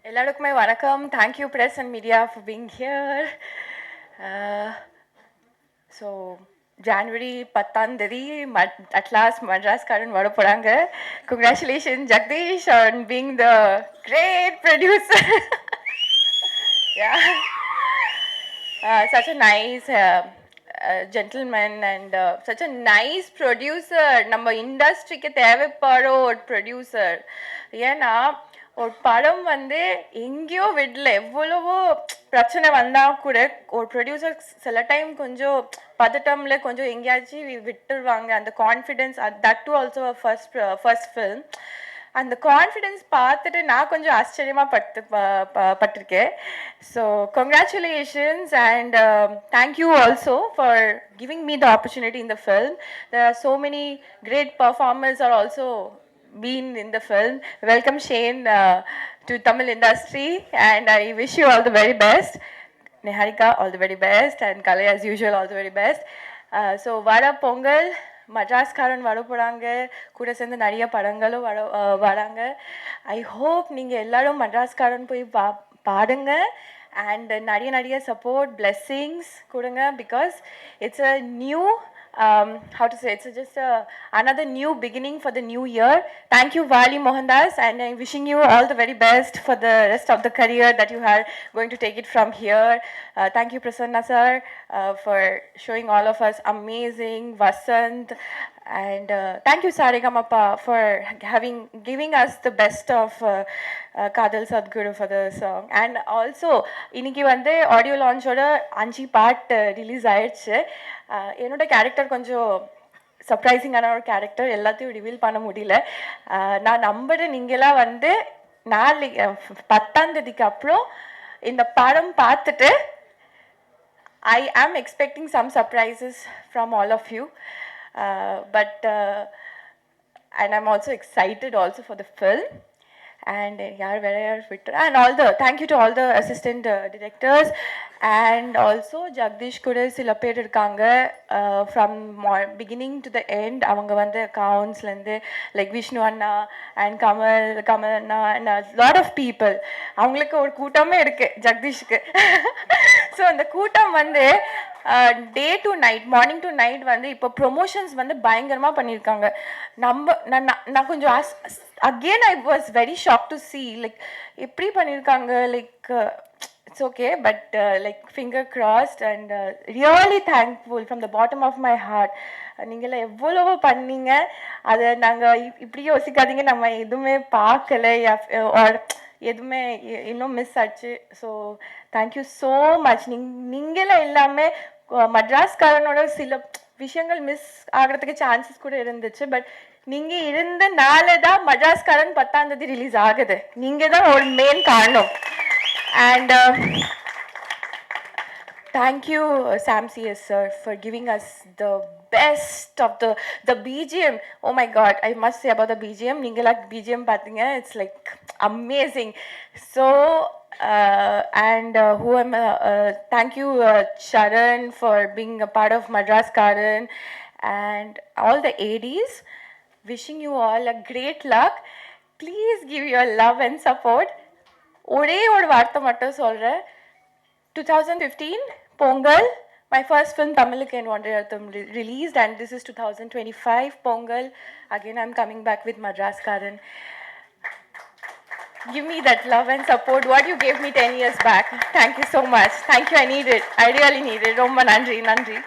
எல்லாருக்குமே வணக்கம். Thank you press and media for being here. So January 10 தேதி at last மட்ராஸ்காரன் வர போறாங்க. Congratulations Jagdish on being the great producer. Yeah. Such a nice gentleman and such a nice producer. நம்ம இண்டஸ்ட்ரிக்கு தேவைப்படுற ஒரு producer. ஏன்னா ஒரு படம் வந்து எங்கேயோ விடல, எவ்வளவோ பிரச்சனை வந்தால் கூட ஒரு ப்ரொடியூசர் சில டைம் கொஞ்சம் பதட்டம்ல கொஞ்சம் எங்கேயாச்சும் விட்டுருவாங்க. அந்த confidence, that to also first film. அந்த கான்ஃபிடென்ஸ் பார்த்துட்டு நான் கொஞ்சம் ஆச்சரியமாக பட்டிருக்கேன். So congratulations and thank you also for giving me the opportunity in the film. There are so many great performers are also been in the film. Welcome Shane to Tamil industry and I wish you all the very best. Niharika, all the very best, and Kalai as usual all the very best. So Vada Pongal மட்ராஸ்காரன் வர போகிறாங்க, கூட சேர்ந்து நிறைய படங்களும் வராங்க. I hope நீங்கள் எல்லாரும் மட்ராஸ்காரன் போய் பாடுங்க அண்ட் நிறைய சப்போர்ட் பிளெஸ்ஸிங்ஸ் கொடுங்க. Because it's a new how to say, it's just another new beginning for the new year. Thank you Vali Mohandas, and I'm wishing you all the very best for the rest of the career that you are going to take it from here. Thank you Prasanna sir for showing all of us amazing Vasant, and thank you Saregamappa for giving us the best of Kadal Sadhguru for the song. And also இன்னைக்கு வந்து audio லான்ச்சோட 5 part release ஆயிடுச்சு. என்னோட character கொஞ்சம் சர்ப்ரைசிங்கான ஒரு character, எல்லாத்தையும் reveal பண்ண முடியல. நான் நம்புறேன் நீங்களாம் வந்து 10ஆம் தேதிக்கு அப்புறம் இந்த படம் பார்த்துட்டு I am expecting some surprises from all of you. And I'm also excited also for the film. And and all the thank you to all the assistant directors, and also Jagdish kuda sila per irukanga from beginning to the end. Avanga vande accounts lende like Vishnu Anna and Kamal Anna and a lot of people. Avangalukku or kootame irukku Jagdishku. So அந்த கூட்டம் வந்து day to night, morning to night வந்து இப்போ promotions வந்து பயங்கரமாக பண்ணியிருக்காங்க. நான் கொஞ்சம் again I was very shock to see like எப்படி பண்ணியிருக்காங்க. Like it's okay, but like finger crossed and really thankful from the bottom of my heart. நீங்களாம் எவ்வளவோ பண்ணீங்க, அதை நாங்கள் இப்படி யோசிக்காதீங்க நம்ம எதுவுமே பார்க்கல எதுவுமே இன்னும் மிஸ் ஆச்சு. So thank you so much. நீங்களாம் எல்லாமே மட்ராஸ்காரனோட சில விஷயங்கள் மிஸ் ஆகிறதுக்கு சான்சஸ் கூட இருந்துச்சு. பட் நீங்கள் இருந்தனால தான் மட்ராஸ்காரன் 10ஆம் தேதி ரிலீஸ் ஆகுது. நீங்கள் தான் ஒரு மெயின் காரணம். And thank you Sam CS sir for giving us the best of the BGM. Oh my god, I must say about the BGM, ningala BGM pathinga, it's like amazing. So who am thank you Sharan for being a part of Madraskaran, and all the ADs. Wishing you all a great luck. Please give your love and support. ஒரே ஒரு வார்த்தை மட்டும் சொல்கிறேன். 2015 Pongal, my first film Tamilukku en Vandrayatham released, and this is 2025 Pongal. Again I'm coming back with Madraskaran. Give me that love and support what you gave me 10 years back. Thank you so much. Thank you, I need it. I really need it. Romba nandri.